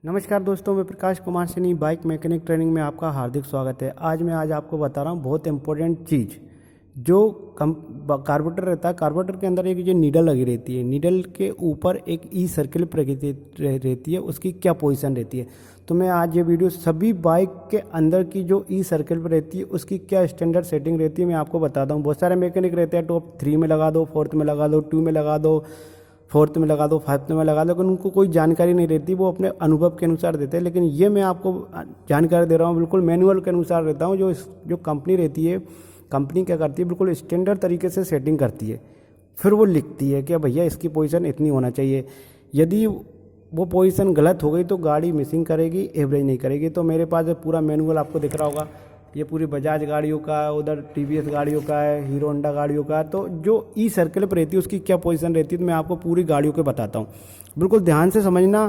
नमस्कार दोस्तों, मैं Prakash Kumar Saini bike mechanic training में आपका हार्दिक स्वागत है। आज आपको बता रहा हूँ बहुत इंपॉर्टेंट चीज़। जो कार्बोरेटर रहता है, कार्बोरेटर के अंदर एक जो नीडल लगी रहती है, नीडल के ऊपर एक ई सर्किल रहती है, उसकी क्या पोजीशन रहती है। तो मैं आज ये वीडियो सभी बाइक के अंदर की जो ई सर्किल पर रहती है उसकी क्या स्टैंडर्ड सेटिंग रहती है मैं आपको बताता हूँ। बहुत सारे मैकेनिक रहते हैं, टॉप 3 में लगा दो, 4th में लगा दो, 2 में लगा दो, 4th में लगा दो, 5th में लगा दो, लेकिन उनको कोई जानकारी नहीं रहती, वो अपने अनुभव के अनुसार देते हैं। लेकिन ये मैं आपको जानकारी दे रहा हूँ, बिल्कुल मैनुअल के अनुसार देता हूँ। जो कंपनी रहती है, कंपनी क्या करती है, बिल्कुल स्टैंडर्ड तरीके से सेटिंग करती है। फिर वो लिखती है कि भैया इसकी पोजीशन इतनी होना चाहिए। यदि वो पोजीशन गलत हो गई तो गाड़ी मिसिंग करेगी, एवरेज नहीं करेगी। तो मेरे पास पूरा मैनुअल आपको दिख रहा होगा। ये पूरी बजाज गाड़ियों का, उधर टीवीएस गाड़ियों का है, हीरो होंडा गाड़ियों का। तो जो ई सर्किल पर रहती है उसकी क्या पोजीशन रहती है तो मैं आपको पूरी गाड़ियों के बताता हूँ। बिल्कुल ध्यान से समझना।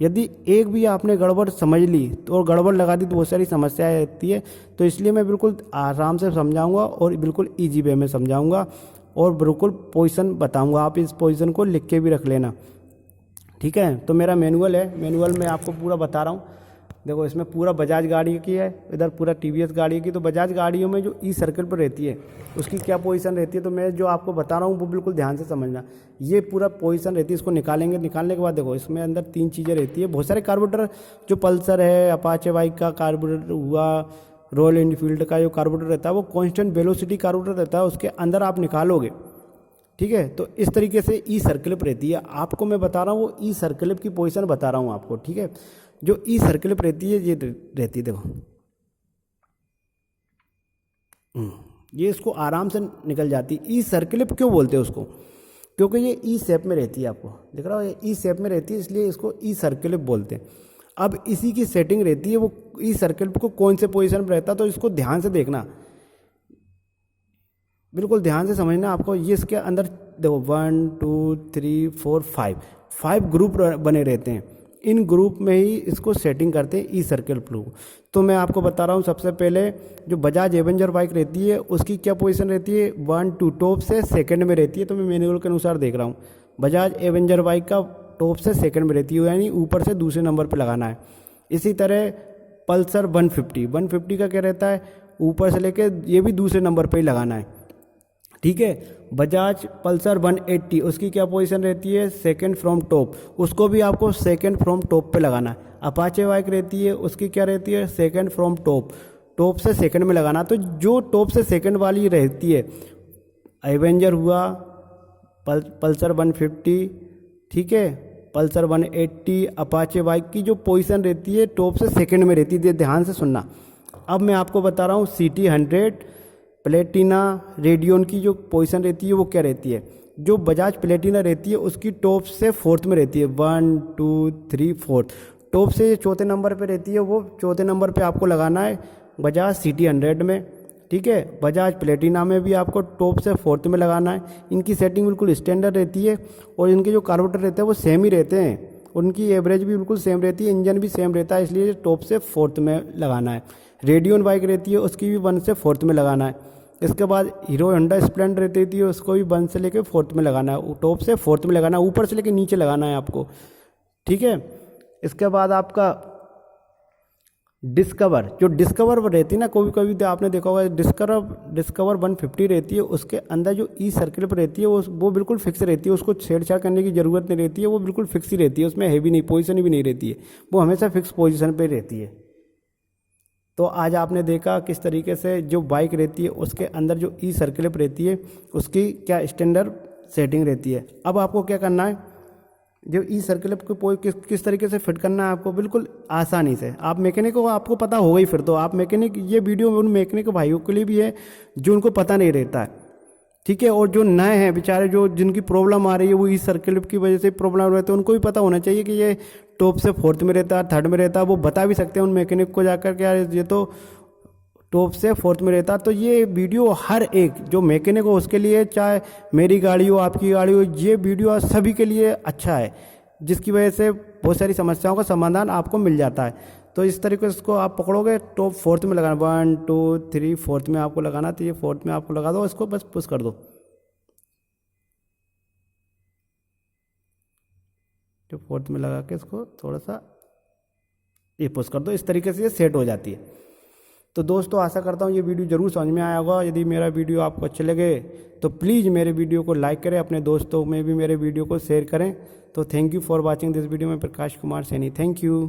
यदि एक भी आपने गड़बड़ समझ ली तो और गड़बड़ लगा दी तो बहुत सारी समस्याएं रहती है। तो इसलिए मैं बिल्कुल आराम से समझाऊंगा और बिल्कुल ईजी वे में समझाऊंगा और बिल्कुल पोजीशन बताऊंगा। आप इस पोजीशन को लिख के भी रख लेना, ठीक है। तो मेरा मैनुअल है, मैनुअल में आपको पूरा बता रहा हूँ। देखो, इसमें पूरा बजाज गाड़ी की है, इधर पूरा टीवीएस गाड़ी की। तो बजाज गाड़ियों में जो ई सर्किल पर रहती है उसकी क्या पोजीशन रहती है तो मैं जो आपको बता रहा हूँ वो बिल्कुल ध्यान से समझना। ये पूरा पोजीशन रहती है, इसको निकालेंगे। निकालने के बाद देखो, इसमें अंदर 3 चीज़ें रहती है। बहुत सारे कार्बोरेटर, जो पल्सर है, अपाचे बाइक का कार्बोरेटर हुआ, रॉयल एनफील्ड का जो कार्बोरेटर रहता है वो कॉन्स्टेंट वेलोसिटी कार्बोरेटर रहता है, उसके अंदर आप निकालोगे, ठीक है। तो इस तरीके से ई सर्किलिप रहती है। आपको मैं बता रहा हूँ वो ई सर्किलिप की पोजीशन बता रहा हूँ आपको, ठीक है। जो ई सर्किलिप रहती है ये रहती है, देखो ये इसको आराम से निकल जाती है। ई सर्किलिप क्यों बोलते हैं उसको? क्योंकि ये ई शेप में रहती है। आपको दिख रहा है, ये ई शेप में रहती है, इसलिए इसको ई सर्किलिप बोलते हैं। अब इसी की सेटिंग रहती है, वो ई सर्किलिप को कौन से पोजीशन पर रहता है तो इसको ध्यान से देखना, बिल्कुल ध्यान से समझना। आपको ये इसके अंदर देखो 1 2 3 4 5 ग्रुप बने रहते हैं। इन ग्रुप में ही इसको सेटिंग करते हैं ई सर्किल प्लू। तो मैं आपको बता रहा हूँ, सबसे पहले जो बजाज एवेंजर बाइक रहती है उसकी क्या पोजीशन रहती है, 1 2 टॉप से सेकंड में रहती है। तो मैं मैनुअल के अनुसार देख रहा हूँ, बजाज एवेंजर बाइक का टॉप से सेकंड में रहती है, यानी ऊपर से दूसरे नंबर पर लगाना है। इसी तरह पल्सर 150 का क्या रहता है, ऊपर से लेके ये भी दूसरे नंबर पर ही लगाना है, ठीक है। बजाज पल्सर 180 उसकी क्या पोजीशन रहती है, सेकंड फ्रॉम टॉप, उसको भी आपको सेकंड फ्रॉम टॉप पे लगाना है। अपाचे बाइक रहती है उसकी क्या रहती है, सेकंड फ्रॉम टॉप, टॉप से सेकंड में लगाना। तो जो टॉप से सेकंड वाली रहती है, एवेंजर हुआ, पल्सर 150, ठीक है, पल्सर 180, अपाचे बाइक की जो पोजीशन रहती है टॉप से सेकंड में रहती है। ध्यान से सुनना। अब मैं आपको बता रहा हूँ सिटी 100 प्लेटिना रेडियन की जो पोजीशन रहती है वो क्या रहती है। जो बजाज प्लेटिना रहती है उसकी टॉप से 4th में रहती है, 1 2 3 4, टॉप से चौथे नंबर पे रहती है, वो चौथे नंबर पे आपको लगाना है बजाज सिटी 100 में, ठीक है। बजाज प्लेटिना में भी आपको टॉप से 4th में लगाना है। इनकी सेटिंग बिल्कुल स्टैंडर्ड रहती है और इनके जो कार्बोरेटर रहते हैं वो सेम ही रहते हैं, उनकी एवरेज भी बिल्कुल सेम रहती है, इंजन भी सेम रहता है, इसलिए टॉप से 4th में लगाना है। रेडियन बाइक रहती है उसकी भी 1 से 4th में लगाना है। इसके बाद हीरो होंडा स्प्लेंडर रहती थी, उसको भी 1 से लेके 4th में लगाना है, टॉप से 4th में लगाना है, ऊपर से लेके नीचे लगाना है आपको, ठीक है। इसके बाद आपका डिस्कवर, जो डिस्कवर रहती है ना, कभी कभी तो आपने देखा होगा, डिस्कवर 150 रहती है, उसके अंदर जो ई सर्किल पर रहती है वो बिल्कुल फिक्स रहती है, उसको छेड़छाड़ करने की ज़रूरत नहीं रहती है, वो बिल्कुल फिक्स ही रहती है, उसमें हैवी नहीं, पोजीशन भी नहीं रहती है, वो हमेशा फिक्स पोजीशन पे रहती है। तो आज आपने देखा किस तरीके से जो बाइक रहती है उसके अंदर जो ई सर्किलिप रहती है उसकी क्या स्टैंडर्ड सेटिंग रहती है। अब आपको क्या करना है, जो ई सर्किलिप को किस तरीके से फिट करना है आपको बिल्कुल आसानी से। आप मैकेनिक को आपको पता होगा ही, फिर तो आप मैकेनिक, ये वीडियो उन मैकेनिक भाइयों के लिए भी है जो उनको पता नहीं रहता है, ठीक है। और जो नए हैं बेचारे, जो जिनकी प्रॉब्लम आ रही है वो इस सर्किलिप की वजह से प्रॉब्लम रहती है, उनको भी पता होना चाहिए कि ये टॉप से 4th में रहता है, 3rd में रहता है। वो बता भी सकते हैं उन मैकेनिक को जाकर के, यार ये तो टॉप से 4th में रहता है। तो ये वीडियो हर एक जो मैकेनिक हो उसके लिए, चाहे मेरी गाड़ी हो, आपकी गाड़ी हो, ये वीडियो सब के लिए अच्छा है, जिसकी वजह से बहुत सारी समस्याओं का समाधान आपको मिल जाता है। तो इस तरीके से इसको आप पकड़ोगे, टॉप 4th में लगाना, 1 2 3 4th में आपको लगाना। तो ये 4th में आपको लगा दो, इसको बस पुश कर दो, तो 4th में लगा के इसको थोड़ा सा ये पुश कर दो, इस तरीके से ये सेट हो जाती है। तो दोस्तों आशा करता हूँ ये वीडियो ज़रूर समझ में आया होगा। यदि मेरा वीडियो आपको अच्छे लगे तो प्लीज़ मेरे वीडियो को लाइक करें, अपने दोस्तों में भी मेरे वीडियो को शेयर करें। तो thank you for watching this video में प्रकाश कुमार सैनी, थैंक यू।